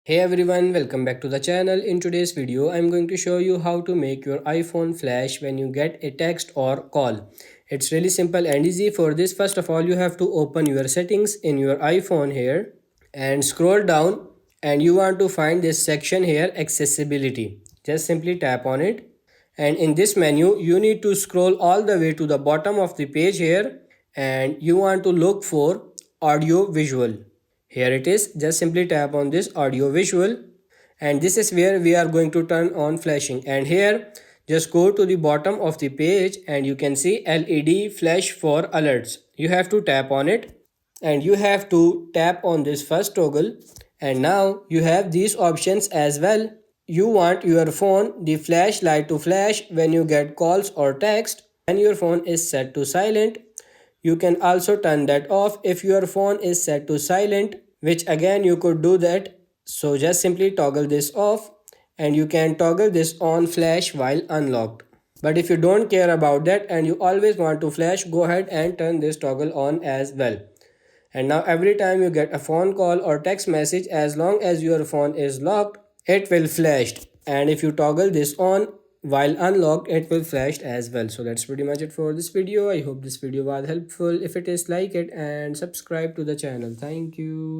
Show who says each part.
Speaker 1: Hey everyone, welcome back to the channel. In today's video, I'm going to show you how to make your iPhone flash when you get a text or call. It's really simple and easy. For this, first of all, you have to open your settings in your iPhone here and scroll down, and you want to find this section here, accessibility. Just simply tap on it, and in this menu you need to scroll all the way to the bottom of the page here, and you want to look for audio visual. Here it is. Just simply tap on this audio visual, and this is where we are going to turn on flashing. And here just go to the bottom of the page and you can see LED flash for alerts. You have to tap on it, and you have to tap on this first toggle, and now you have these options as well. You want your phone the flashlight to flash when you get calls or text. When your phone is set to silent, you can also turn that off if your phone is set to silent, which again you could do that. So just simply toggle this off, and you can toggle this on flash while unlocked. But if you don't care about that and you always want to flash, go ahead and turn this toggle on as well. And now every time you get a phone call or text message, as long as your phone is locked, it will flash. And if you toggle this on while unlocked, it will flash as well. So that's pretty much it for this video. I hope this video was helpful. If it is, like it and subscribe to the channel. Thank you.